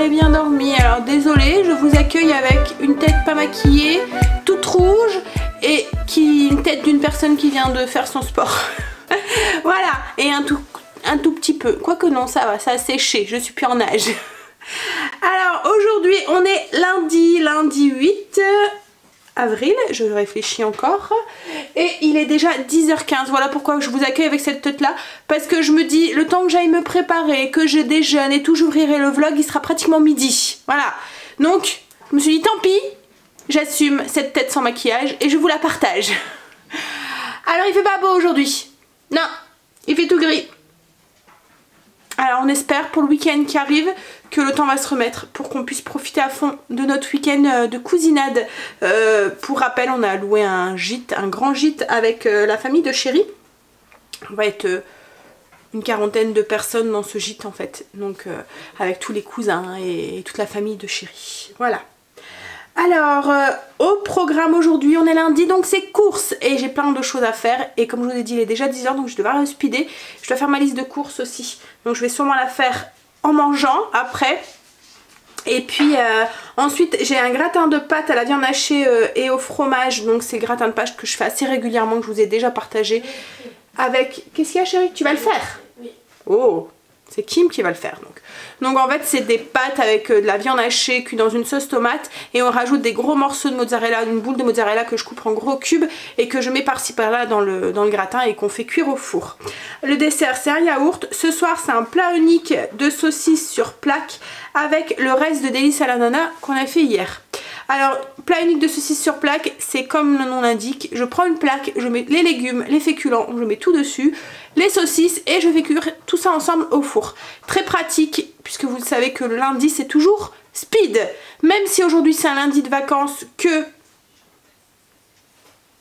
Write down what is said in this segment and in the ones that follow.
Bien dormi. Alors désolée, je vous accueille avec une tête pas maquillée, toute rouge et une tête d'une personne qui vient de faire son sport. Voilà, et un tout petit peu. Quoique non, ça va, ça a séché, je suis plus en âge. Alors aujourd'hui, on est lundi 8 avril, je réfléchis encore, et il est déjà 10h15. Voilà pourquoi je vous accueille avec cette tête là, parce que je me dis, le temps que j'aille me préparer, que je déjeune et tout, j'ouvrirai le vlog, il sera pratiquement midi. Voilà, donc je me suis dit tant pis, j'assume cette tête sans maquillage et je vous la partage. Alors il fait pas beau aujourd'hui, non, il fait tout gris. Alors on espère pour le week-end qui arrive que le temps va se remettre pour qu'on puisse profiter à fond de notre week-end de cousinade. Pour rappel, on a loué un gîte, un grand gîte avec la famille de Chéri. On va être une quarantaine de personnes dans ce gîte en fait. Donc avec tous les cousins et toute la famille de Chéri. Voilà. Alors, au programme aujourd'hui, on est lundi, donc c'est courses et j'ai plein de choses à faire. Et comme je vous ai dit, il est déjà 10h, donc je dois devoir speeder. Je dois faire ma liste de courses aussi. Donc je vais sûrement la faire en mangeant après. Et puis ensuite, j'ai un gratin de pâtes à la viande hachée et au fromage. Donc c'est le gratin de pâtes que je fais assez régulièrement, que je vous ai déjà partagé. Avec... Qu'est-ce qu'il y a chérie? Tu vas le faire? Oui. Oh, c'est Kim qui va le faire donc en fait c'est des pâtes avec de la viande hachée cuite dans une sauce tomate et on rajoute des gros morceaux de mozzarella, une boule de mozzarella que je coupe en gros cubes et que je mets par-ci par-là dans le gratin et qu'on fait cuire au four. Le dessert c'est un yaourt. Ce soir c'est un plat unique de saucisses sur plaque avec le reste de délices à l'ananas qu'on a fait hier. Alors, plat unique de saucisses sur plaque, c'est comme le nom l'indique. Je prends une plaque, je mets les légumes, les féculents, je mets tout dessus, les saucisses et je fais cuire tout ça ensemble au four. Très pratique, puisque vous savez que le lundi c'est toujours speed. Même si aujourd'hui c'est un lundi de vacances que...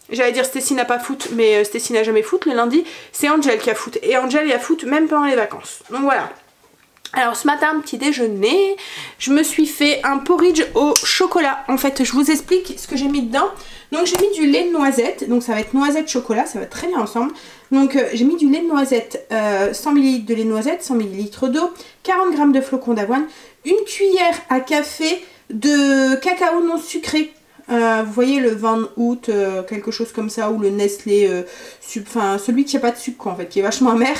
J'allais dire Stécie n'a pas foot, mais Stécie n'a jamais foot. Le lundi, c'est Angel qui a foot. Et Angel, il a foot même pendant les vacances. Donc voilà. Alors ce matin, petit déjeuner, je me suis fait un porridge au chocolat. En fait, je vous explique ce que j'ai mis dedans. Donc j'ai mis du lait de noisette, donc ça va être noisette chocolat, ça va très bien ensemble. Donc j'ai mis du lait de noisette, 100 ml de lait de noisette, 100 ml d'eau, 40 g de flocons d'avoine, une cuillère à café de cacao non sucré. Vous voyez le Van Hout, quelque chose comme ça, ou le Nestlé, enfin celui qui n'a pas de sucre quoi, en fait, qui est vachement amer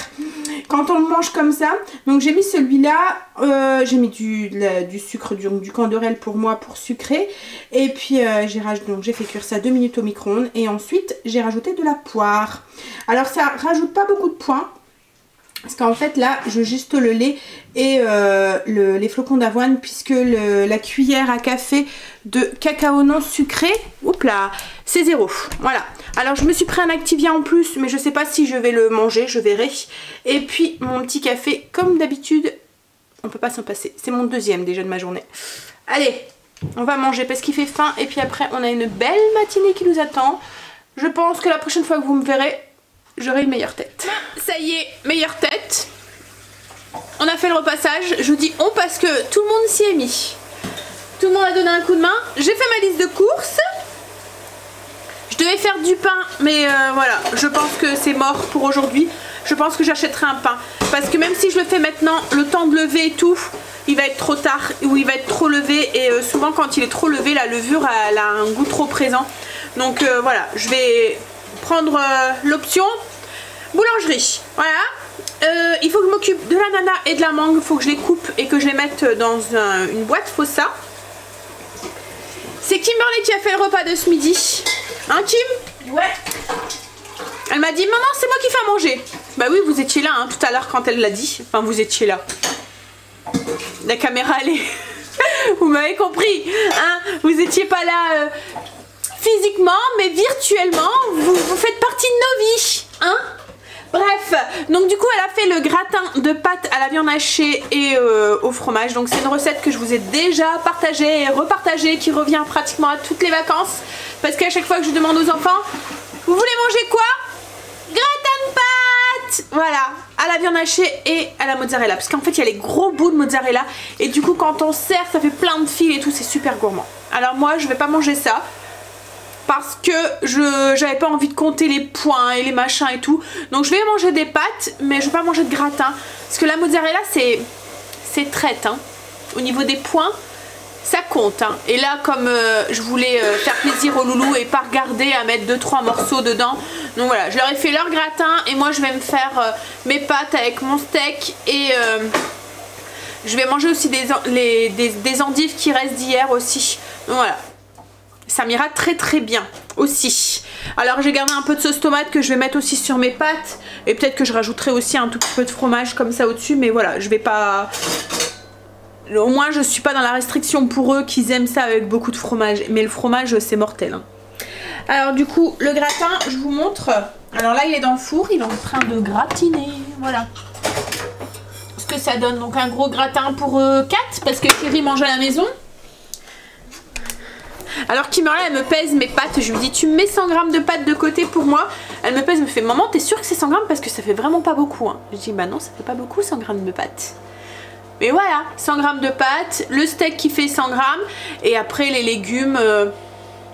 quand on le mange comme ça. Donc j'ai mis celui-là, j'ai mis du sucre, du Canderel pour moi pour sucrer. Et puis j'ai fait cuire ça 2 minutes au micro-ondes et ensuite j'ai rajouté de la poire. Alors ça rajoute pas beaucoup de points. Parce qu'en fait là je juste le lait et les flocons d'avoine puisque la cuillère à café de cacao non sucré, oups là, c'est 0. Voilà. Alors je me suis pris un Activia en plus mais je sais pas si je vais le manger, je verrai. Et puis mon petit café comme d'habitude, on peut pas s'en passer. C'est mon deuxième déjà de ma journée. Allez, on va manger parce qu'il fait faim et puis après on a une belle matinée qui nous attend. Je pense que la prochaine fois que vous me verrez, j'aurai une meilleure tête. Ça y est, meilleure tête. On a fait le repassage. Je vous dis on parce que tout le monde s'y est mis. Tout le monde a donné un coup de main. J'ai fait ma liste de courses. Je devais faire du pain, mais voilà, je pense que c'est mort pour aujourd'hui. Je pense que j'achèterai un pain. Parce que même si je le fais maintenant, le temps de lever et tout, il va être trop tard ou il va être trop levé. Et souvent quand il est trop levé, la levure elle a un goût trop présent. Donc voilà, je vais prendre l'option boulangerie. Voilà. Il faut que je m'occupe de l'ananas et de la mangue. Il faut que je les coupe et que je les mette dans une boîte Fossa. C'est Kimberly qui a fait le repas de ce midi. Hein Kim? Ouais. Elle m'a dit, maman, c'est moi qui fais à manger. Bah oui, vous étiez là hein, tout à l'heure quand elle l'a dit. Enfin, vous étiez là. La caméra, elle est... vous m'avez compris. Hein, vous étiez pas là physiquement, mais virtuellement, vous faites partie de nos vies. Hein? Bref, donc du coup elle a fait le gratin de pâtes à la viande hachée et au fromage. Donc c'est une recette que je vous ai déjà partagée et repartagée, qui revient pratiquement à toutes les vacances. Parce qu'à chaque fois que je demande aux enfants, vous voulez manger quoi? Gratin de pâtes! Voilà, à la viande hachée et à la mozzarella. Parce qu'en fait il y a les gros bouts de mozzarella. Et du coup quand on sert ça fait plein de fils et tout, c'est super gourmand. Alors moi je vais pas manger ça. Parce que j'avais pas envie de compter les points et les machins et tout. Donc je vais manger des pâtes, mais je vais pas manger de gratin. Parce que la mozzarella c'est traite. Hein. Au niveau des points, ça compte. Hein. Et là comme je voulais faire plaisir aux loulous et pas regarder à mettre 2-3 morceaux dedans. Donc voilà, je leur ai fait leur gratin et moi je vais me faire mes pâtes avec mon steak. Et je vais manger aussi des endives qui restent d'hier aussi. Donc voilà. Ça m'ira très très bien aussi. Alors j'ai gardé un peu de sauce tomate que je vais mettre aussi sur mes pâtes. Et peut-être que je rajouterai aussi un tout petit peu de fromage comme ça au-dessus. Mais voilà, je vais pas... Au moins je suis pas dans la restriction pour eux qu'ils aiment ça avec beaucoup de fromage. Mais le fromage c'est mortel. Hein. Alors du coup le gratin je vous montre. Alors là il est dans le four, il est en train de gratiner. Voilà. Ce que ça donne. Donc un gros gratin pour 4 parce que Thierry mange à la maison. Alors Kimberly elle me pèse mes pâtes, je lui dis tu me mets 100 g de pâtes de côté pour moi. Elle me pèse, me fait maman t'es sûre que c'est 100 g parce que ça fait vraiment pas beaucoup hein. Je dis bah non ça fait pas beaucoup 100 g de pâtes. Mais voilà 100 g de pâtes, le steak qui fait 100 g et après les légumes,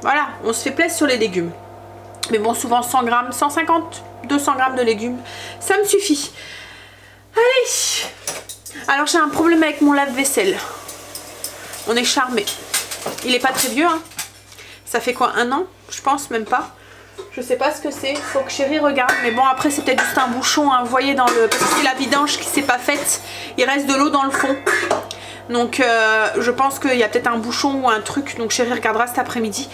voilà on se fait plaisir sur les légumes. Mais bon souvent 100 g, 150, 200 g de légumes ça me suffit. Allez. Alors j'ai un problème avec mon lave-vaisselle. On est charmé. Il est pas très vieux hein. Ça fait quoi, 1 an? Je pense même pas. Je sais pas ce que c'est. Faut que Chérie regarde. Mais bon après c'est peut-être juste un bouchon hein. Vous voyez dans le... Parce que c'est la vidange qui s'est pas faite. Il reste de l'eau dans le fond. Donc je pense qu'il y a peut-être un bouchon ou un truc. Donc Chérie regardera cet après-midi.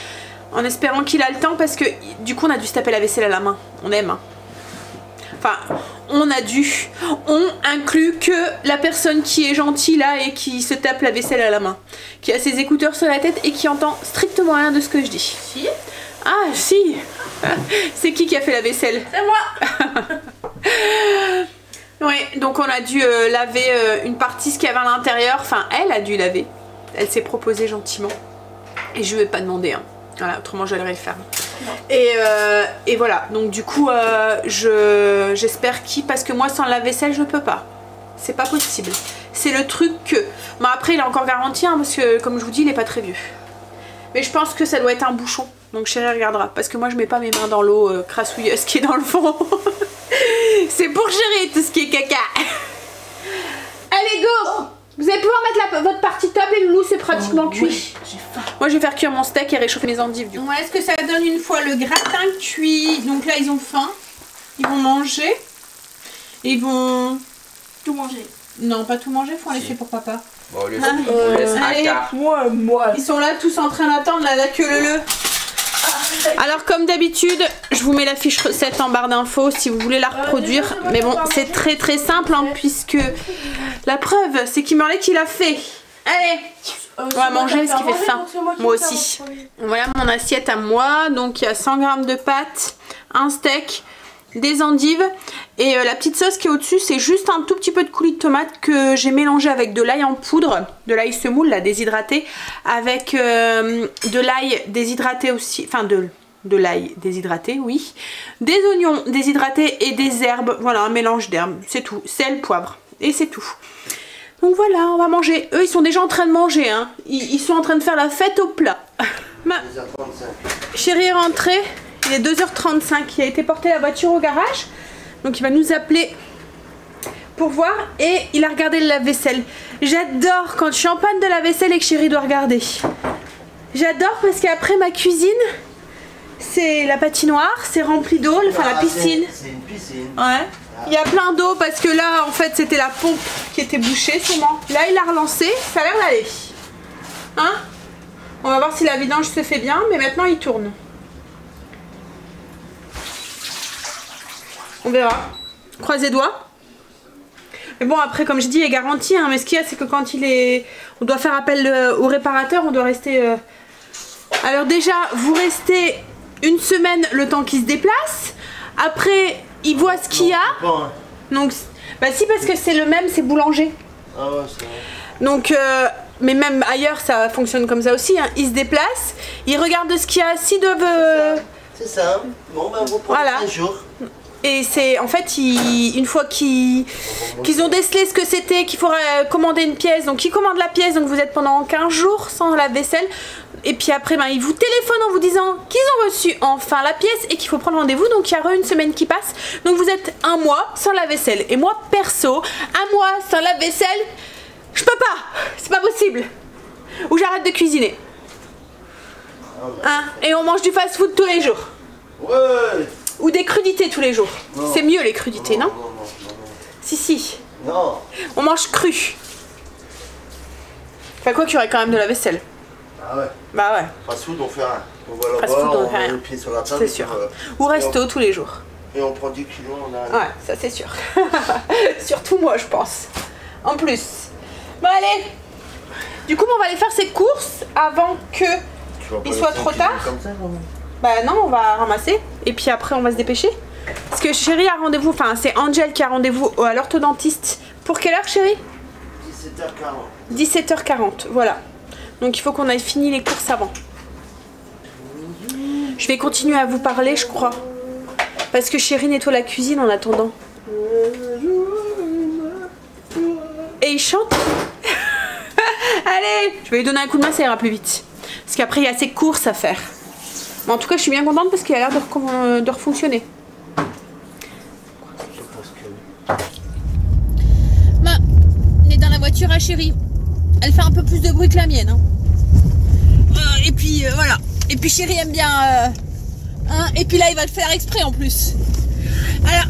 En espérant qu'il a le temps. Parce que du coup on a dû se taper la vaisselle à la main. On aime hein. Enfin on a dû. On inclut que la personne qui est gentille là et qui se tape la vaisselle à la main. Qui a ses écouteurs sur la tête et qui entend strictement rien de ce que je dis. Si. Ah si. C'est qui a fait la vaisselle? C'est moi. Oui, donc on a dû laver une partie ce qu'il y avait à l'intérieur. Enfin elle a dû laver. Elle s'est proposée gentiment. Et je lui ai pas demandé hein. Voilà, autrement j'allais le faire. Et voilà, donc du coup j'espère parce que moi sans la vaisselle je peux pas. C'est pas possible. C'est le truc que... Bon après il est encore garanti hein, parce que comme je vous dis il est pas très vieux. Mais je pense que ça doit être un bouchon. Donc Chérie regardera. Parce que moi je mets pas mes mains dans l'eau crassouilleuse qui est dans le fond. C'est pour Chérie tout ce qui est caca. Allez go. Vous allez pouvoir mettre votre partie top et le loulou c'est pratiquement cuit. Oui, j'ai faim. Moi je vais faire cuire mon steak et réchauffer mes endives du coup. Ouais, est-ce que ça donne une fois le gratin cuit? Donc là ils ont faim. Ils vont manger. Ils vont... Tout manger. Non pas tout manger, faut en laisser pour papa. Bon, on laisse allez. Moi. Ils sont là tous en train d'attendre la queue leu. Alors comme d'habitude je vous mets la fiche recette en barre d'infos si vous voulez la reproduire. Mais bon c'est très très simple hein, puisque la preuve c'est Kimberly qui l'a fait. Allez on va manger parce qu'il fait faim. Moi aussi. Voilà mon assiette à moi. Donc il y a 100 g de pâtes, un steak, des endives et la petite sauce qui est au dessus c'est juste un tout petit peu de coulis de tomate que j'ai mélangé avec de l'ail en poudre, de l'ail semoule là déshydraté, avec de l'ail déshydraté aussi, enfin de l'ail déshydraté oui, des oignons déshydratés et des herbes, voilà un mélange d'herbes, c'est tout, sel, poivre et c'est tout. Donc voilà on va manger, eux ils sont déjà en train de manger hein. Ils sont en train de faire la fête au plat. Chérie est rentrée. Il est 2h35, il a été porter la voiture au garage. Donc il va nous appeler pour voir. Et il a regardé le lave-vaisselle. J'adore quand je suis en panne de la vaisselle et que Chérie doit regarder. J'adore parce qu'après ma cuisine, c'est la patinoire, c'est rempli d'eau, enfin la piscine. C'est une piscine. Ouais. Il y a plein d'eau parce que là en fait c'était la pompe qui était bouchée sûrement. Là il a relancé, ça a l'air d'aller. Hein? On va voir voir si la vidange se fait bien, mais maintenant il tourne. On verra. Croisez doigts. Mais bon, après, comme je dis, il est garanti, hein, mais ce qu'il y a, c'est que quand on doit faire appel au réparateur, on doit rester... Alors déjà, vous restez une semaine le temps qu'il se déplace. Après, il voit ce qu'il y a. Hein. Donc, bah si, parce que c'est le même, c'est boulanger. Ah ouais, c'est vrai. Donc, mais même ailleurs, ça fonctionne comme ça aussi. Hein. Ils se déplacent, ils regardent ce qu'il y a. S'ils doivent... C'est ça. Bon, bah vous prenez voilà. 15 jours. Et c'est en fait, une fois qu'ils ont décelé ce que c'était, qu'il faut commander une pièce, donc ils commandent la pièce, donc vous êtes pendant 15 jours sans la vaisselle. Et puis après, ben, ils vous téléphonent en vous disant qu'ils ont reçu enfin la pièce et qu'il faut prendre rendez-vous. Donc il y a une semaine qui passe. Donc vous êtes un mois sans la vaisselle. Et moi, perso, un mois sans la vaisselle, je peux pas. C'est pas possible. Ou j'arrête de cuisiner. Hein? Et on mange du fast-food tous les jours. Ouais. Ou des crudités tous les jours. C'est mieux les crudités, non? Si. Non. On mange cru. Enfin quoi qu'il y aurait quand même de la vaisselle. Ah ouais. Bah ouais. Fast-food, on fait rien. On va Fast-food, là-bas, on fait met rien. le pied sur la table. C'est sûr. Ou resto tous les jours. Et on prend 10 kilos, on a... Ouais, ça c'est sûr. Surtout moi, je pense. En plus. Bon allez. Du coup, on va aller faire ces courses avant que il soit trop tard. Comme ça, non. Bah non, on va ramasser. Et puis après, on va se dépêcher. Parce que chérie a rendez-vous, enfin c'est Angel qui a rendez-vous à l'orthodontiste. Pour quelle heure, chérie? 17h40. 17h40, voilà. Donc il faut qu'on aille finir les courses avant. Je vais continuer à vous parler, je crois. Parce que chérie nettoie la cuisine en attendant. Et il chante. Allez, je vais lui donner un coup de main, ça ira plus vite. Parce qu'après, il y a ses courses à faire. Mais en tout cas, je suis bien contente parce qu'il a l'air de refonctionner. Bah, on est dans la voiture à chérie. Elle fait un peu plus de bruit que la mienne. Hein. Et puis, voilà. Et puis chérie aime bien... hein, et puis là, il va le faire exprès en plus. Alors,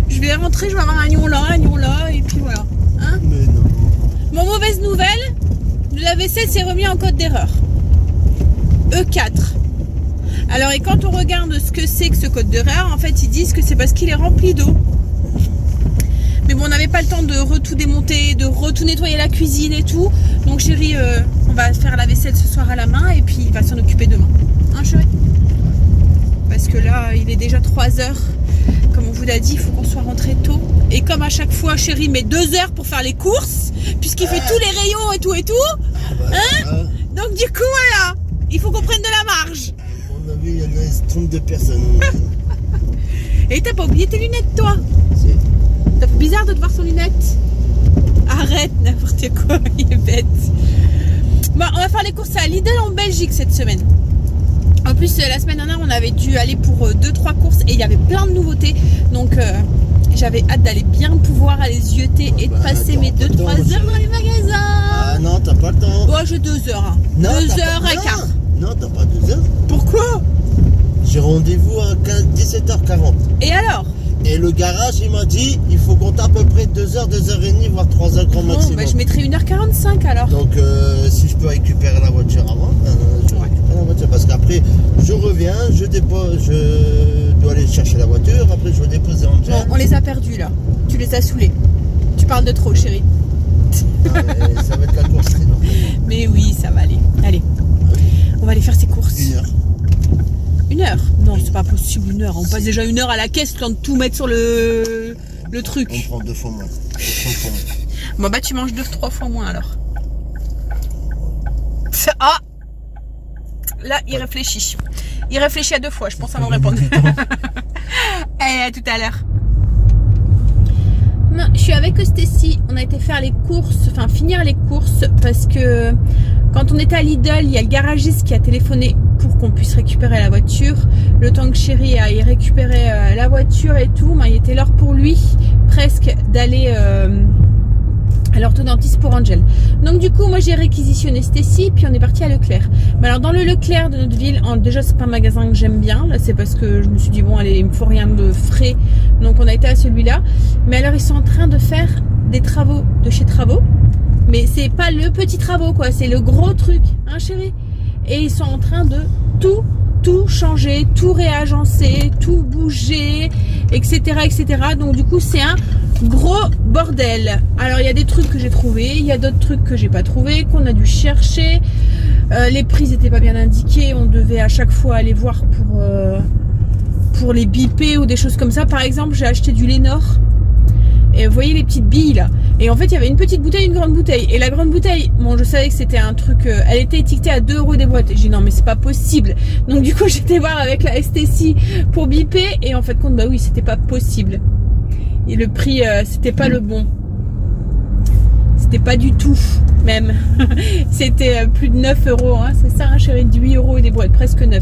je vais rentrer, je vais avoir un gnon là, et puis voilà. Hein. Mais non. Mon mauvaise nouvelle, le lave-vaisselle s'est remis en code d'erreur. E4. Alors, et quand on regarde ce que c'est que ce code d'erreur, en fait, ils disent que c'est parce qu'il est rempli d'eau. Mais bon, on n'avait pas le temps de tout démonter, de tout nettoyer la cuisine et tout. Donc, chérie, on va faire la vaisselle ce soir à la main et puis il va s'en occuper demain. Hein, chérie? Parce que là, il est déjà 3 heures. Comme on vous l'a dit, il faut qu'on soit rentré tôt. Et comme à chaque fois, chérie met 2 heures pour faire les courses, puisqu'il fait tous les rayons et tout et tout. Hein? Donc, du coup, voilà. Il faut qu'on prenne de la marge. À mon avis, il y en a 32 personnes. Et t'as pas oublié tes lunettes, toi? Ça fait bizarre de te voir sans lunettes. Arrête, n'importe quoi, il est bête. Bon, on va faire les courses à Lidl en Belgique cette semaine. En plus, la semaine dernière, on avait dû aller pour 2-3 courses et il y avait plein de nouveautés. Donc, j'avais hâte d'aller bien pouvoir aller zioter et de passer mes 2-3 heures dans les magasins. Ah non, t'as pas le temps. Oh, j'ai 2 heures. Hein. Non, 2 heures et quart. Non, t'as pas 2 heures. Pourquoi? J'ai rendez-vous à 17h40. Et alors? Et le garage, il m'a dit, il faut compter à peu près 2 heures, 2h30, voire 3 heures grand maximum. Bah, je mettrai 1h45 alors. Donc, si je peux récupérer la voiture avant, je récupère la voiture. Parce qu'après, je reviens, je dois aller chercher la voiture, après je vais déposer en Bon, on les a perdus là. Tu les as saoulés. Tu parles de trop, chérie. Ça va être la course, sinon. Mais oui, ça va aller. Allez, on va aller faire ses courses. 1 heure. 1 heure? Non, c'est pas possible, 1 heure. On passe déjà 1 heure à la caisse, le temps de tout mettre sur le truc. On prend 2 fois moins. Bon bah tu manges 2-3 fois moins alors. Ah! Là, il réfléchit. Il réfléchit à 2 fois, je pense avant de répondre. Allez, à tout à l'heure. Je suis avec Stacy, on a été faire les courses, enfin finir les courses parce que quand on était à Lidl, il y a le garagiste qui a téléphoné pour qu'on puisse récupérer la voiture. Le temps que chérie aille récupérer la voiture et tout, il était l'heure pour lui presque d'aller à l'orthodontiste pour Angel. Donc du coup moi j'ai réquisitionné Stacy puis on est parti à Leclerc. Mais alors dans le Leclerc de notre ville, déjà c'est pas un magasin que j'aime bien, là c'est parce que je me suis dit bon allez il me faut rien de frais, donc on a été à celui-là. Mais alors ils sont en train de faire des travaux de chez Travaux Mais c'est pas le petit travaux quoi, c'est le gros truc, hein chérie. Et ils sont en train de tout changer, tout réagencer, tout bouger, etc. etc. Donc du coup c'est un gros bordel. Alors il y a des trucs que j'ai trouvés, il y a d'autres trucs que j'ai pas trouvé, qu'on a dû chercher. Les prix n'étaient pas bien indiqués, on devait à chaque fois aller voir pour les biper ou des choses comme ça. Par exemple j'ai acheté du Lénor. Et vous voyez les petites billes là. Et en fait il y avait une petite bouteille, une grande bouteille. Et la grande bouteille, bon je savais que c'était un truc, elle était étiquetée à 2 € des boîtes. J'ai dit non mais c'est pas possible. Donc du coup j'étais voir avec la STC pour biper. Et en fait compte bah oui c'était pas possible. Et le prix c'était pas le bon. C'était pas du tout même. C'était plus de 9 €. Hein. C'est ça hein, chérie, de 8 € des boîtes, presque 9.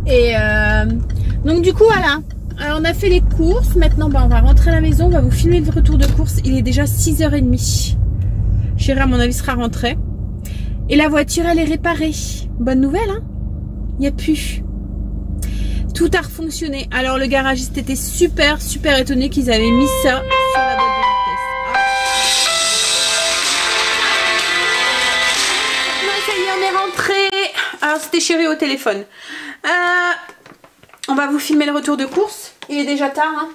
Et donc du coup voilà. Alors on a fait les courses, maintenant bah, on va rentrer à la maison, on va vous filmer le retour de course, il est déjà 6h30. Chérie à mon avis sera rentrée. Et la voiture elle est réparée. Bonne nouvelle hein. Il n'y a plus. Tout a refonctionné. Alors le garagiste était super étonné qu'ils avaient mis ça sur la boîte de vitesse. Ah. Ça y est on est rentré. Alors c'était chérie au téléphone. On va vous filmer le retour de course. Il est déjà tard. Hein.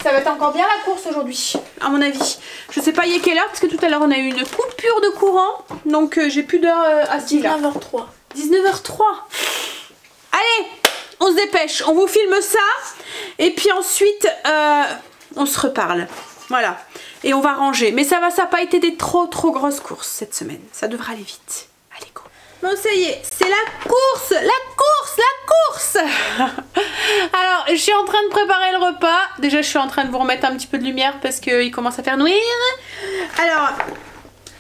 Ça va être encore bien la course aujourd'hui, à mon avis. Je sais pas il est quelle heure, parce que tout à l'heure on a eu une coupure de courant. Donc j'ai plus d'heure à ce là. 19h03. 19h03. Allez, on se dépêche. On vous filme ça. Et puis ensuite, on se reparle. Voilà. Et on va ranger. Mais ça va, ça n'a pas été des trop grosses courses cette semaine. Ça devrait aller vite. Allez, go. Bon, ça y est, c'est la course. Alors, je suis en train de préparer le repas. Déjà, je suis en train de vous remettre un petit peu de lumière parce qu'il commence à faire nuire. Alors,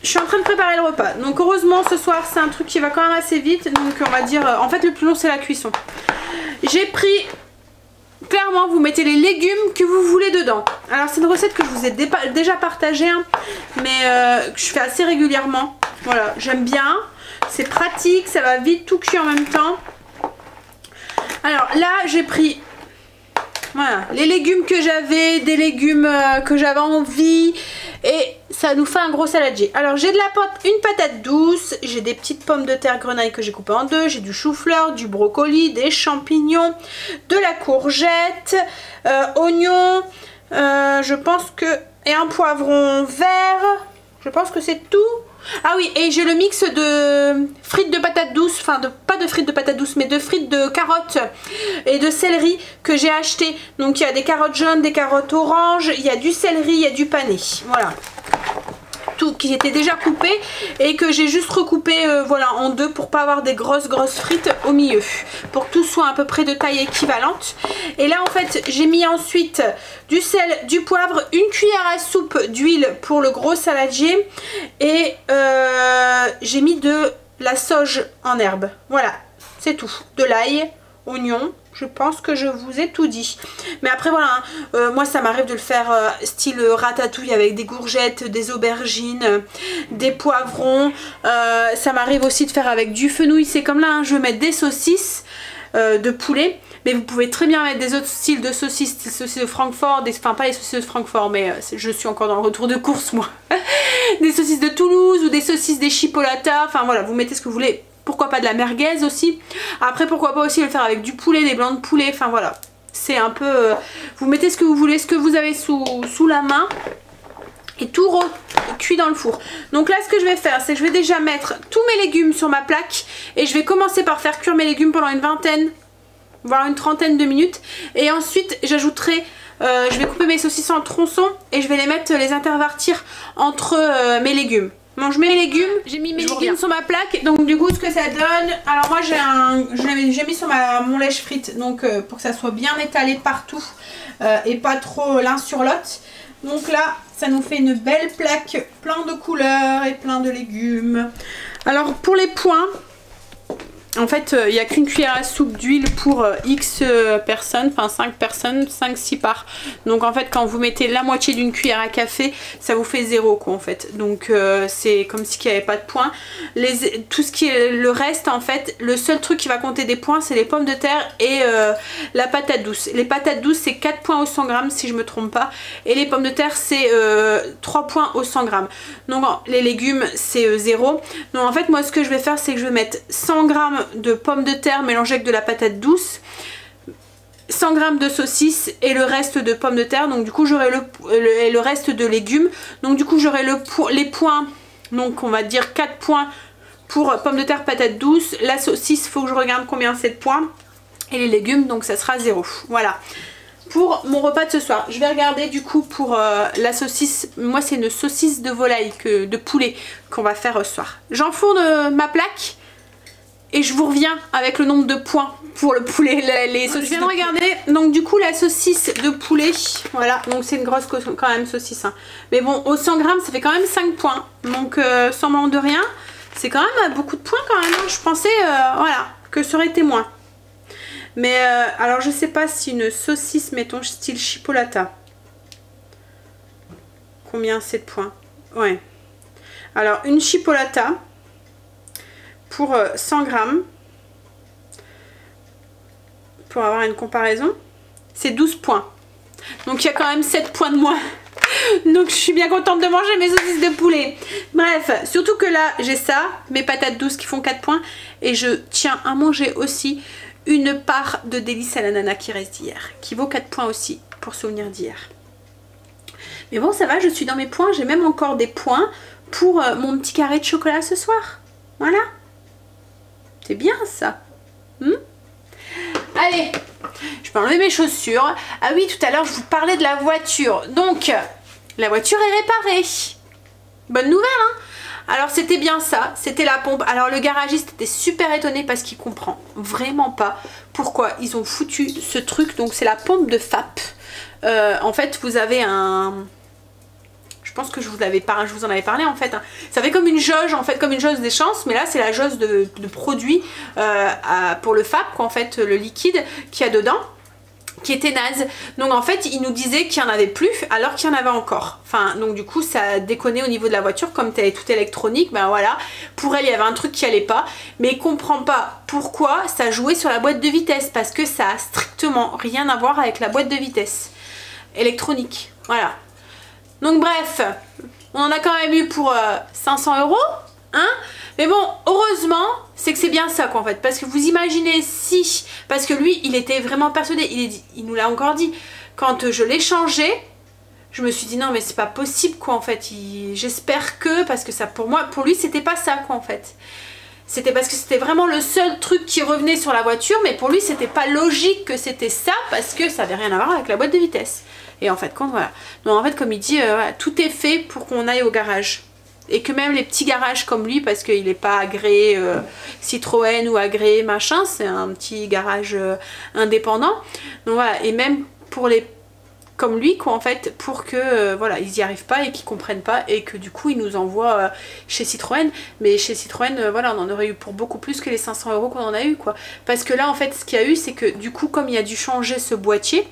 je suis en train de préparer le repas. Donc, heureusement, ce soir, c'est un truc qui va quand même assez vite. Donc, on va dire... En fait, le plus long, c'est la cuisson. J'ai pris... Clairement, vous mettez les légumes que vous voulez dedans. Alors, c'est une recette que je vous ai déjà partagée. Hein, mais que je fais assez régulièrement. Voilà, j'aime bien. C'est pratique, ça va vite tout cuit en même temps. Alors là j'ai pris voilà, les légumes que j'avais, des légumes que j'avais envie. Et ça nous fait un gros saladier. Alors j'ai une patate douce, j'ai des petites pommes de terre grenaille que j'ai coupées en deux, j'ai du chou-fleur, du brocoli, des champignons, de la courgette, oignons, je pense que... et un poivron vert, je pense que c'est tout. Ah oui, et j'ai le mix de frites de patates douces, enfin pas de frites de patates douces, mais de frites de carottes et de céleri que j'ai acheté. Donc il y a des carottes jaunes, des carottes oranges, il y a du céleri, il y a du pané. Voilà. Tout qui était déjà coupé et que j'ai juste recoupé voilà, en deux pour pas avoir des grosses frites au milieu. Pour que tout soit à peu près de taille équivalente. Et là en fait j'ai mis ensuite du sel, du poivre, une cuillère à soupe d'huile pour le gros saladier. Et j'ai mis de la sauge en herbe. Voilà, c'est tout. De l'ail, oignon. Je pense que je vous ai tout dit. Mais après voilà, hein, moi ça m'arrive de le faire style ratatouille avec des courgettes, des aubergines, des poivrons. Ça m'arrive aussi de faire avec du fenouil. C'est comme là, hein, je vais mettre des saucisses de poulet. Mais vous pouvez très bien mettre des autres styles de saucisses, des saucisses de Francfort, enfin pas les saucisses de Francfort, mais je suis encore dans le retour de course moi. Des saucisses de Toulouse ou des saucisses des chipolatas, enfin voilà, vous mettez ce que vous voulez. Pourquoi pas de la merguez aussi. Après pourquoi pas aussi le faire avec du poulet, des blancs de poulet. Enfin voilà. C'est un peu... vous mettez ce que vous voulez, ce que vous avez sous la main. Et tout cuit dans le four. Donc là ce que je vais faire c'est que je vais déjà mettre tous mes légumes sur ma plaque. Et je vais commencer par faire cuire mes légumes pendant une vingtaine, voire une trentaine de minutes. Et ensuite j'ajouterai... je vais couper mes saucisses en tronçons. Et je vais les intervertir entre mes légumes. Bon, je mets les légumes, j'ai mis mes légumes sur ma plaque, donc du coup ce que ça donne, alors moi j'ai mis sur mon lèche frite, donc pour que ça soit bien étalé partout et pas trop l'un sur l'autre. Donc là ça nous fait une belle plaque, plein de couleurs et plein de légumes. Alors pour les points, en fait il n'y a qu'une cuillère à soupe d'huile pour X personnes, enfin 5 personnes, 5-6 parts. Donc en fait quand vous mettez la moitié d'une cuillère à café, ça vous fait 0 quoi en fait. Donc c'est comme si il n'y avait pas de points. Tout ce qui est le reste en fait, le seul truc qui va compter des points c'est les pommes de terre et la patate douce. Les patates douces c'est 4 points au 100 grammes si je me trompe pas. Et les pommes de terre c'est 3 points au 100 grammes. Donc les légumes c'est 0. Donc en fait moi ce que je vais faire c'est que je vais mettre 100 grammes de pommes de terre mélangées avec de la patate douce, 100 grammes de saucisses et le reste de pommes de terre. Donc du coup j'aurai le reste de légumes. Donc du coup j'aurai les points, donc on va dire 4 points pour pommes de terre, patate douce. La saucisse, faut que je regarde combien c'est de points. Et les légumes, donc ça sera 0. Voilà. Pour mon repas de ce soir, je vais regarder du coup pour la saucisse. Moi c'est une saucisse de volaille, de poulet qu'on va faire ce soir. J'enfourne ma plaque et je vous reviens avec le nombre de points pour le poulet, les saucisses. Je viens de regarder, donc du coup la saucisse de poulet, voilà, donc c'est une grosse quand même saucisse. Hein. Mais bon, au 100 grammes ça fait quand même 5 points. Donc semblant de rien, c'est quand même beaucoup de points quand même. Hein. Je pensais, voilà, que ça aurait été moins. Mais alors je sais pas si une saucisse, mettons style chipolata, combien c'est de points? Ouais. Alors une chipolata pour 100 grammes, pour avoir une comparaison, c'est 12 points. Donc il y a quand même 7 points de moins. Donc je suis bien contente de manger mes saucisses de poulet. Bref, surtout que là j'ai ça, mes patates douces qui font 4 points. Et je tiens à manger aussi une part de délices à l'ananas qui reste d'hier, qui vaut 4 points aussi, pour souvenir d'hier. Mais bon ça va, je suis dans mes points. J'ai même encore des points pour mon petit carré de chocolat ce soir. Voilà. C'est bien ça. Allez, je peux enlever mes chaussures. Ah oui, tout à l'heure je vous parlais de la voiture. Donc, la voiture est réparée. Bonne nouvelle, hein. Alors c'était bien ça, c'était la pompe. Alors le garagiste était super étonné parce qu'il comprend vraiment pas pourquoi ils ont foutu ce truc. Donc c'est la pompe de FAP. En fait, vous avez un... Je pense que je vous en avais parlé en fait. Hein. Ça fait comme une jauge, en fait, comme une jauge d'essence, mais là c'est la jauge de produit pour le FAP, quoi, en fait, le liquide qu'il y a dedans, qui était naze. Donc en fait, il nous disait qu'il n'y en avait plus, alors qu'il y en avait encore. Enfin, donc du coup, ça déconnait au niveau de la voiture, comme elle est toute électronique, ben voilà. Pour elle, il y avait un truc qui allait pas, mais il comprend pas pourquoi ça jouait sur la boîte de vitesse, parce que ça a strictement rien à voir avec la boîte de vitesse électronique. Voilà. Donc bref, on en a quand même eu pour 500 €, hein. Mais bon, heureusement, c'est que c'est bien ça quoi en fait. Parce que vous imaginez si... Parce que lui, il était vraiment persuadé, il nous l'a encore dit. Quand je l'ai changé, je me suis dit non mais c'est pas possible quoi en fait. J'espère que... Parce que ça pour lui c'était pas ça quoi en fait. C'était parce que c'était vraiment le seul truc qui revenait sur la voiture. Mais pour lui c'était pas logique que c'était ça. Parce que ça avait rien à voir avec la boîte de vitesse. Et en fait, voilà. Donc en fait, comme il dit, voilà, tout est fait pour qu'on aille au garage. Et que même les petits garages comme lui, parce qu'il n'est pas agréé Citroën ou agréé machin, c'est un petit garage indépendant. Donc voilà, et même pour les comme lui, quoi, en fait, pour que voilà, ils n'y arrivent pas et qu'ils comprennent pas et que du coup ils nous envoient chez Citroën. Mais chez Citroën, voilà, on en aurait eu pour beaucoup plus que les 500 € qu'on en a eu, quoi. Parce que là, en fait, ce qu'il y a eu, c'est que du coup, comme il a dû changer ce boîtier,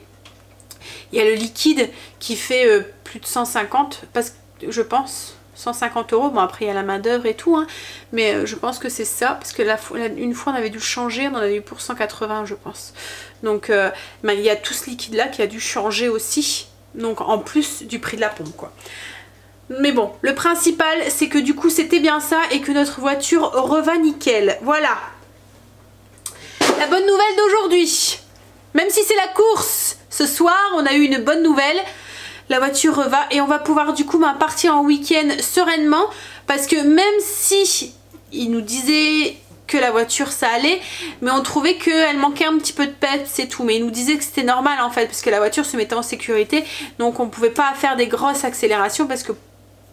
il y a le liquide qui fait plus de 150, parce que je pense 150 €. Bon après il y a la main d'œuvre et tout, hein, mais je pense que c'est ça, parce que une fois on avait dû le changer, on en avait eu pour 180 je pense. Donc il y a tout ce liquide là qui a dû changer aussi, donc en plus du prix de la pompe quoi. Mais bon, le principal c'est que du coup c'était bien ça et que notre voiture reva nickel. Voilà. La bonne nouvelle d'aujourd'hui, même si c'est la course, ce soir on a eu une bonne nouvelle. La voiture va et on va pouvoir du coup partir en week-end sereinement, parce que même si il nous disait que la voiture ça allait, mais on trouvait qu'elle manquait un petit peu de peps c'est tout, mais il nous disait que c'était normal en fait, parce que la voiture se mettait en sécurité, donc on pouvait pas faire des grosses accélérations parce que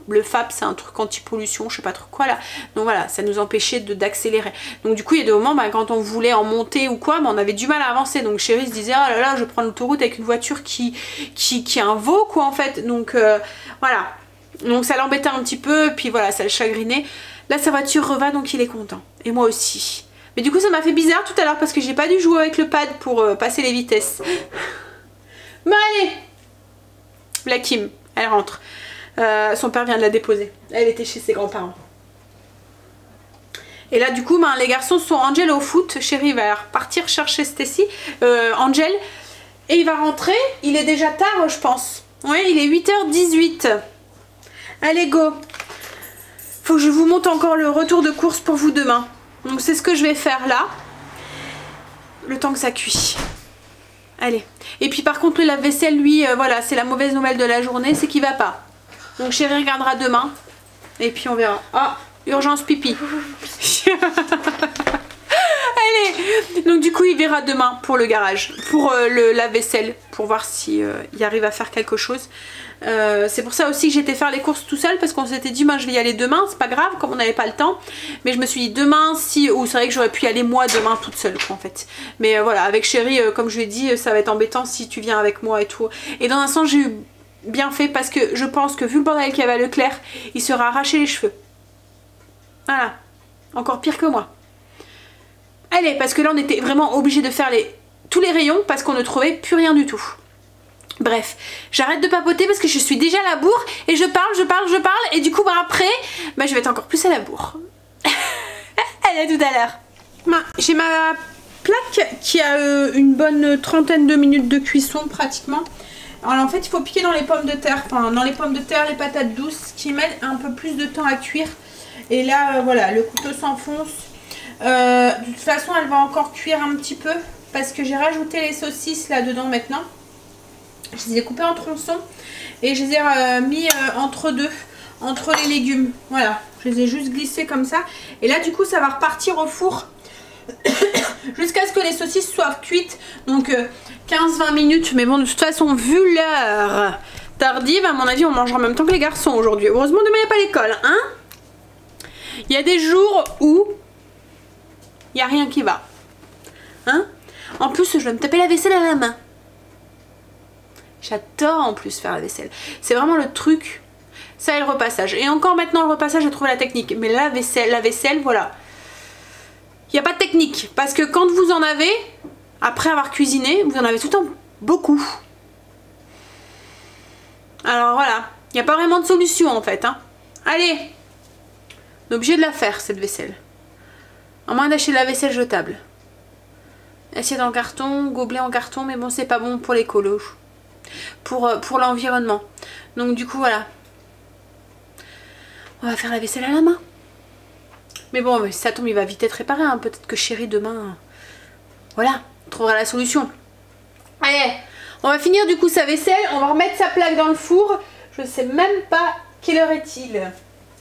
le FAP c'est un truc anti-pollution, je sais pas trop quoi là, donc voilà, ça nous empêchait d'accélérer. Donc du coup il y a des moments quand on voulait en monter ou quoi, on avait du mal à avancer. Donc chérie se disait oh là là, je prends l'autoroute avec une voiture qui est un veau quoi en fait. Donc voilà, donc ça l'embêtait un petit peu, puis voilà, ça le chagrinait. Là sa voiture reva, donc il est content, et moi aussi. Mais du coup ça m'a fait bizarre tout à l'heure parce que j'ai pas dû jouer avec le pad pour passer les vitesses. Bon allez, la Kim, elle rentre. Son père vient de la déposer. Elle était chez ses grands-parents. Et là du coup ben, les garçons sont Angel au foot. Chérie va partir chercher Stacy, Angel. Et il va rentrer. Il est déjà tard je pense. Ouais, il est 8h18. Allez go. Faut que je vous montre encore le retour de course pour vous demain. Donc c'est ce que je vais faire là. Le temps que ça cuit. Allez. Et puis par contre le lave-vaisselle lui, voilà, c'est la mauvaise nouvelle de la journée, c'est qu'il va pas. Donc chérie regardera demain. Et puis on verra. Ah, urgence pipi. Allez. Donc du coup il verra demain pour le garage. Pour le lave-vaisselle. Pour voir si il arrive à faire quelque chose. C'est pour ça aussi que j'étais faire les courses tout seul parce qu'on s'était dit ben, je vais y aller demain, c'est pas grave comme on n'avait pas le temps, mais je me suis dit demain si, ou c'est vrai que j'aurais pu y aller moi demain toute seule quoi, en fait, mais voilà avec chérie comme je lui ai dit ça va être embêtant si tu viens avec moi et tout, et dans un sens j'ai eu bien fait parce que je pense que vu le bordel qu'il y avait à Leclerc il sera arraché les cheveux, voilà, encore pire que moi. Allez, parce que là on était vraiment obligé de faire tous les rayons parce qu'on ne trouvait plus rien du tout. Bref, j'arrête de papoter parce que je suis déjà à la bourre et je parle et du coup bah, après, bah, je vais être encore plus à la bourre. Allez, à tout à l'heure. J'ai ma plaque qui a une bonne trentaine de minutes de cuisson pratiquement. Alors en fait il faut piquer dans les pommes de terre, enfin dans les pommes de terre, les patates douces qui mettent un peu plus de temps à cuire. Et là voilà, le couteau s'enfonce. De toute façon elle va encore cuire un petit peu parce que j'ai rajouté les saucisses là dedans maintenant. Je les ai coupées en tronçons et je les ai mis entre les légumes. Voilà, je les ai juste glissés comme ça. Et là du coup ça va repartir au four jusqu'à ce que les saucisses soient cuites. Donc 15-20 minutes. Mais bon de toute façon vu l'heure tardive, à mon avis on mangera en même temps que les garçons aujourd'hui. Heureusement demain il n'y a pas l'école, hein. Il y a des jours où il n'y a rien qui va. Hein. En plus je vais me taper la vaisselle à la main. J'adore en plus faire la vaisselle. C'est vraiment le truc. Ça et le repassage. Et encore maintenant le repassage j'ai trouvé la technique. Mais la vaisselle voilà. Il n'y a pas de technique. Parce que quand vous en avez, après avoir cuisiné, vous en avez tout le temps beaucoup. Alors voilà. Il n'y a pas vraiment de solution en fait. Hein. Allez. On est obligé de la faire cette vaisselle. À moins d'acheter de la vaisselle jetable. Assiette en carton, gobelet en carton. Mais bon c'est pas bon pour l'écolo. Pour l'environnement. Donc du coup voilà. On va faire la vaisselle à la main. Mais bon si ça tombe il va vite être réparé. Hein. Peut-être que chérie demain voilà, on trouvera la solution. Allez, on va finir du coup sa vaisselle. On va remettre sa plaque dans le four. Je sais même pas quelle heure est-il.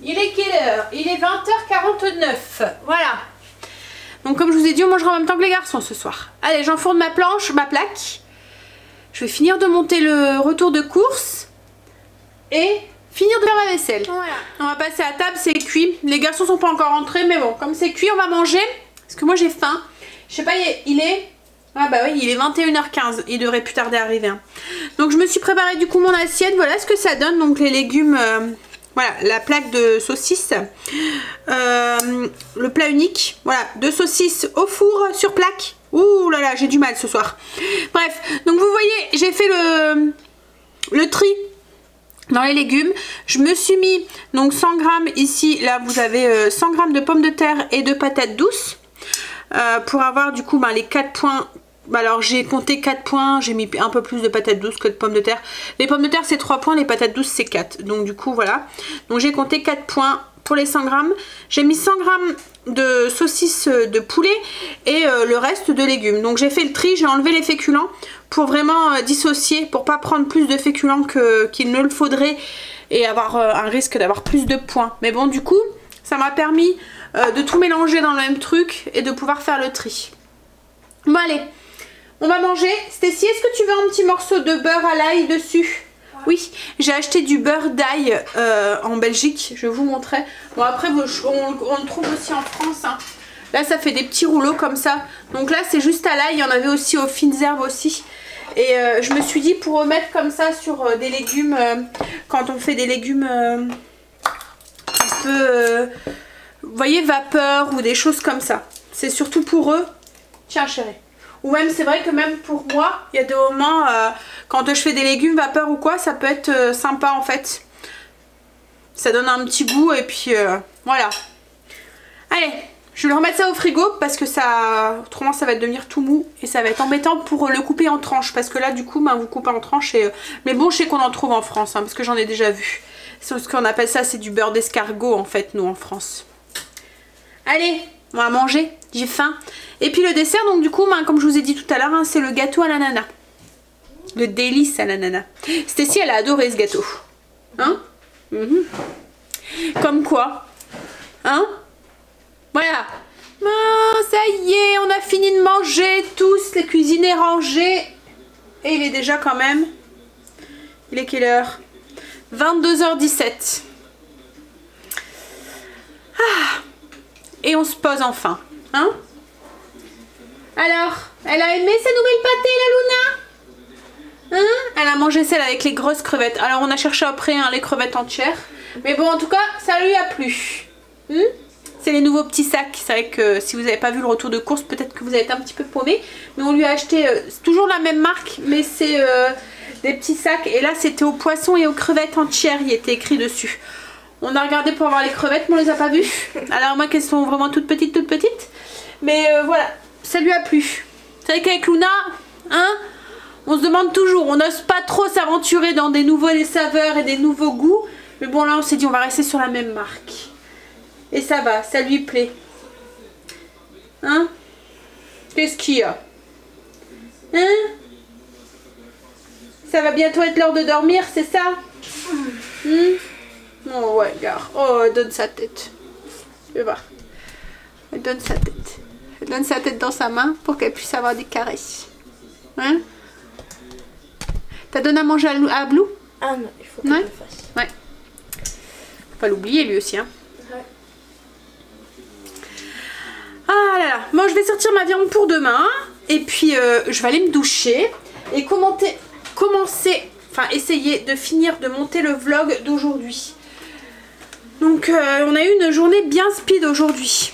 Il est quelle heure? Il est 20h49. Voilà. Donc comme je vous ai dit on mangera en même temps que les garçons ce soir. Allez j'enfourne ma plaque. Je vais finir de monter le retour de course et finir de faire la vaisselle. Voilà. On va passer à table, c'est cuit. Les garçons sont pas encore rentrés, mais bon, comme c'est cuit, on va manger. Parce que moi j'ai faim. Je sais pas, il est... Ah bah oui, il est 21h15. Il devrait plus tarder à arriver. Hein. Donc je me suis préparé du coup mon assiette. Voilà ce que ça donne. Donc les légumes... Voilà, la plaque de saucisses. Le plat unique. Voilà, 2 saucisses au four sur plaque. Ouh là là, j'ai du mal ce soir. Bref, donc vous voyez, j'ai fait le tri dans les légumes. Je me suis mis donc 100 grammes ici. Là, vous avez 100 grammes de pommes de terre et de patates douces. Pour avoir du coup ben, les 4 points. Alors j'ai compté 4 points, j'ai mis un peu plus de patates douces que de pommes de terre. Les pommes de terre c'est 3 points, les patates douces c'est 4. Donc du coup voilà. Donc j'ai compté 4 points pour les 100 grammes. J'ai mis 100 grammes de saucisses de poulet et le reste de légumes. Donc j'ai fait le tri, j'ai enlevé les féculents pour vraiment dissocier, pour pas prendre plus de féculents qu'il ne le faudrait et avoir un risque d'avoir plus de points. Mais bon du coup ça m'a permis de tout mélanger dans le même truc et de pouvoir faire le tri. Bon allez. On va manger. Stacy, est-ce que tu veux un petit morceau de beurre à l'ail dessus? Ouais. Oui, j'ai acheté du beurre d'ail en Belgique. Je vais vous montrer. Bon, après, on le trouve aussi en France. Hein. Là, ça fait des petits rouleaux comme ça. Donc là, c'est juste à l'ail. Il y en avait aussi aux fines herbes aussi. Et je me suis dit, pour remettre comme ça sur des légumes, quand on fait des légumes un peu, vous voyez, vapeur ou des choses comme ça. c'est surtout pour eux. Tiens chérie. Ou même c'est vrai que même pour moi, il y a des moments quand je fais des légumes vapeur ou quoi, ça peut être sympa en fait. Ça donne un petit goût et puis voilà. Allez, je vais remettre ça au frigo parce que ça, autrement ça va devenir tout mou et ça va être embêtant pour le couper en tranches parce que là du coup vous coupez en tranches et mais bon je sais qu'on en trouve en France hein, parce que j'en ai déjà vu. C'est ce qu'on appelle ça, c'est du beurre d'escargot en fait nous en France. Allez, on va manger, j'ai faim. Et puis le dessert donc du coup comme je vous ai dit tout à l'heure hein, c'est le gâteau à l'ananas. Le délice à l'ananas. Stacy elle a adoré ce gâteau. Hein? Comme quoi? Hein? Voilà. Oh, ça y est, on a fini de manger tous, la cuisine est rangée. Et il est déjà quand même... Il est quelle heure? 22h17. Ah. Et on se pose enfin. Hein? Alors, elle a aimé sa nouvelle pâtée, la Luna? Hein? Elle a mangé celle avec les grosses crevettes. Alors on a cherché après hein, les crevettes entières. Mais bon, en tout cas, ça lui a plu. C'est les nouveaux petits sacs. C'est vrai que si vous n'avez pas vu le retour de course, peut-être que vous avez été un petit peu paumé. Mais on lui a acheté, c'est toujours la même marque, mais c'est des petits sacs. Et là, c'était aux poissons et aux crevettes entières. Il était écrit dessus. On a regardé pour voir les crevettes, mais on les a pas vues. Alors moi, qu'elles sont vraiment toutes petites. Mais voilà, ça lui a plu. C'est vrai qu'avec Luna, hein, on se demande toujours, on n'ose pas trop s'aventurer dans des nouvelles saveurs et des nouveaux goûts. Mais bon, là, on s'est dit, on va rester sur la même marque. Et ça va, ça lui plaît. Hein? Qu'est-ce qu'il y a? Hein? Ça va bientôt être l'heure de dormir, c'est ça? Oh ouais, regarde. Oh, elle donne sa tête. Je vais voir. Elle donne sa tête. Elle donne sa tête dans sa main pour qu'elle puisse avoir des caresses. Hein? T'as donné à manger à Blue? Ah non, il faut que je le fasse. Ouais. Faut pas l'oublier lui aussi, hein. Ouais. Ah là là. Bon, je vais sortir ma viande pour demain. Et puis, je vais aller me doucher. Et essayer de finir de monter le vlog d'aujourd'hui. Donc, on a eu une journée bien speed aujourd'hui.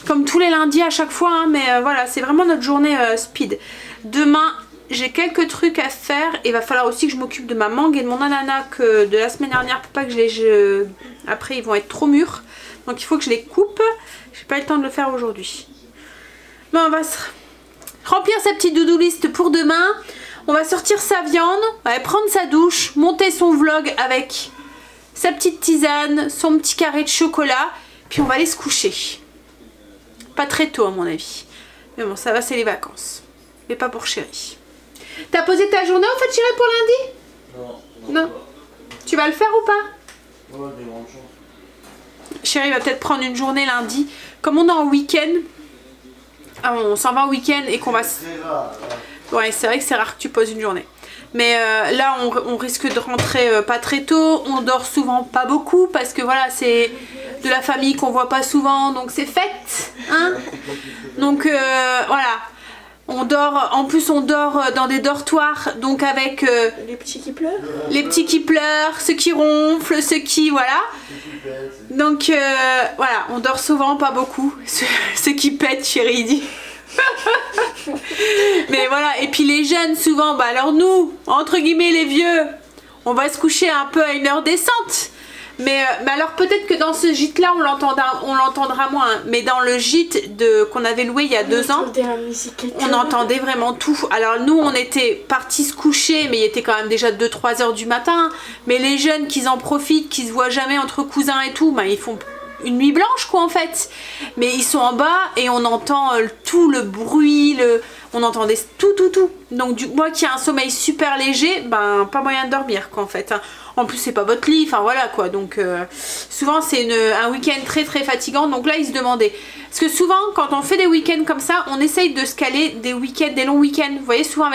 Comme tous les lundis à chaque fois, hein, mais voilà, c'est vraiment notre journée speed. Demain, j'ai quelques trucs à faire. Et il va falloir aussi que je m'occupe de ma mangue et de mon ananas de la semaine dernière pour pas que après, ils vont être trop mûrs. Donc, il faut que je les coupe. J'ai pas eu le temps de le faire aujourd'hui. Bon, on va remplir sa petite to-do list pour demain. On va sortir sa viande, on va prendre sa douche, monter son vlog avec sa petite tisane, son petit carré de chocolat. Puis on va aller se coucher. Pas très tôt à mon avis. Mais bon, ça va, c'est les vacances. Mais pas pour chérie. T'as posé ta journée en fait chérie pour lundi? Non. Tu vas le faire ou pas? Ouais, des grandes chances. Chérie va peut-être prendre une journée lundi. Comme on est en week-end, on s'en va en week-end et qu'on va... Ouais, c'est vrai que c'est rare que tu poses une journée. Mais là, on risque de rentrer pas très tôt. On dort souvent pas beaucoup parce que voilà, c'est de la famille qu'on voit pas souvent. Donc c'est fête, hein. Donc voilà. On dort, en plus on dort dans des dortoirs, donc avec les petits qui pleurent. Les petits qui pleurent, ceux qui ronflent, ceux qui... Voilà. Donc voilà, on dort souvent, pas beaucoup. Ceux qui pètent, chérie dit. Mais voilà, et puis les jeunes souvent, bah alors nous, entre guillemets les vieux, on va se coucher un peu à une heure décente. Mais alors peut-être que dans ce gîte là on l'entendra moins, hein. Mais dans le gîte qu'on avait loué il y a 2 ans, on entendait vraiment tout. Alors nous on était partis se coucher, mais il était quand même déjà 2-3 heures du matin. Mais les jeunes qui en profitent, qui se voient jamais entre cousins et tout, bah, ils font une nuit blanche quoi en fait. Mais ils sont en bas et on entend tout le bruit, on entendait tout. Donc moi qui ai un sommeil super léger, ben pas moyen de dormir quoi en fait, hein. En plus c'est pas votre lit, enfin voilà quoi. Donc souvent c'est un week-end très fatigant. Donc là ils se demandaient, parce que souvent quand on fait des week-ends comme ça, on essaye de se caler des longs week-ends. Vous voyez, souvent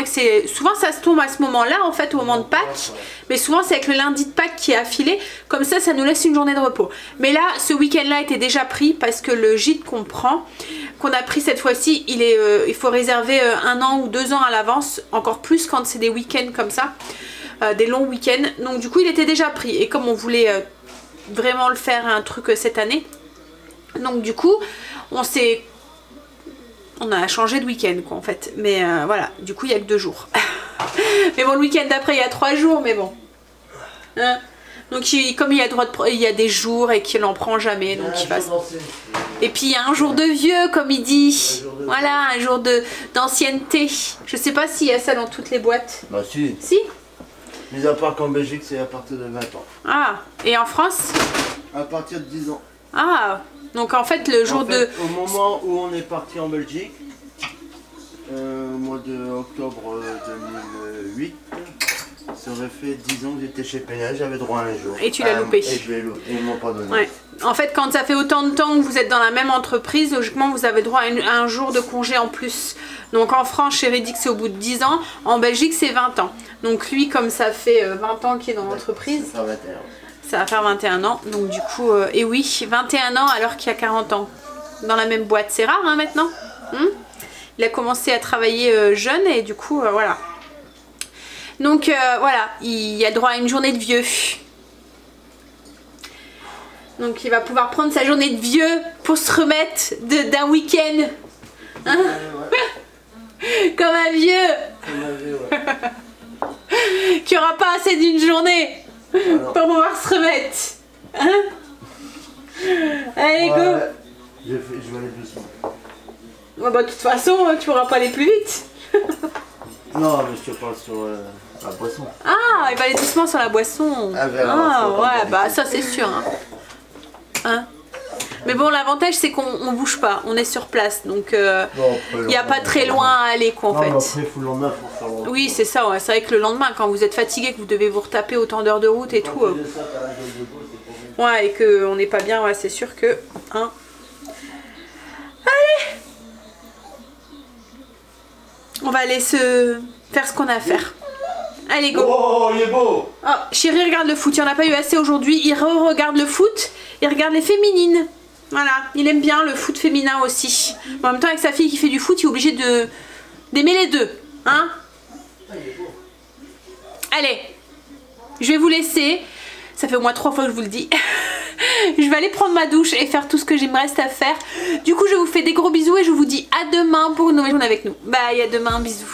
souvent ça se tombe à ce moment là en fait, au moment de Pâques. Mais souvent c'est avec le lundi de Pâques qui est affilé. Comme ça nous laisse une journée de repos. Mais là ce week-end là était déjà pris parce que le gîte qu'on a pris cette fois-ci, il faut réserver 1 an ou 2 ans à l'avance, encore plus quand c'est des week-ends comme ça, des longs week-ends. Donc du coup il était déjà pris et comme on voulait vraiment le faire un truc cette année, donc du coup on s'est On a changé de week-end quoi en fait. Mais voilà, du coup il n'y a que 2 jours. Mais bon, le week-end d'après il y a 3 jours, mais bon. Hein, donc comme il y a des jours et qu'il n'en prend jamais, donc il va... Et puis il y a un jour de vieux comme il dit. Voilà, un jour d'ancienneté. Je sais pas s'il y a ça dans toutes les boîtes. Bah si. Si. Mais à part qu'en Belgique c'est à partir de 20 ans. Ah, et en France? À partir de 10 ans. Ah, donc en fait le jour Au moment où on est parti en Belgique, au mois d'octobre 2008, ça aurait fait 10 ans que j'étais chez Pénal, j'avais droit à un jour. Et tu l'as loupé. Et je l'ai loupé, et ils m'ont pas donné. Ouais. En fait, quand ça fait autant de temps que vous êtes dans la même entreprise, logiquement vous avez droit à un jour de congé en plus. Donc en France, chez Reddick, c'est au bout de 10 ans. En Belgique, c'est 20 ans. Donc lui, comme ça fait 20 ans qu'il est dans l'entreprise, ça va faire 21 ans. Donc du coup, et oui, 21 ans alors qu'il y a 40 ans. Dans la même boîte, c'est rare hein, maintenant. Il a commencé à travailler jeune et du coup, voilà. Donc voilà, il a droit à une journée de vieux. Donc il va pouvoir prendre sa journée de vieux pour se remettre d'un week-end. Hein Comme un vieux. Comme un vieux, ouais. Qui aura pas assez d'une journée pour pouvoir se remettre. Hein Allez, go. Ouais, je vais aller doucement. Ouais, bah, de toute façon, tu pourras pas aller plus vite. Non, mais je te parle sur la boisson. Ah, il va aller doucement sur la boisson. Ouais, bah ça c'est sûr. Hein. Mais bon, l'avantage c'est qu'on bouge pas, on est sur place, donc il n'y a pas très loin à aller quoi en fait. Après, il faut le lendemain pour faire le... Oui, c'est ça, ouais. C'est vrai que le lendemain, quand vous êtes fatigué, que vous devez vous retaper autant d'heures de route et tout. Ouais, et qu'on n'est pas bien, ouais, c'est sûr que. Hein. Allez! On va aller se faire ce qu'on a à faire. Allez, go! Oh, il est beau! Oh, chérie regarde le foot, il n'y en a pas eu assez aujourd'hui. Il regarde le foot, il regarde les féminines. Voilà, il aime bien le foot féminin aussi. En même temps, avec sa fille qui fait du foot, il est obligé d'aimer les deux. Hein? Allez, je vais vous laisser. Ça fait au moins 3 fois que je vous le dis. Je vais aller prendre ma douche et faire tout ce que il me reste à faire. Du coup, je vous fais des gros bisous et je vous dis à demain pour une nouvelle journée avec nous. Bye, à demain, bisous.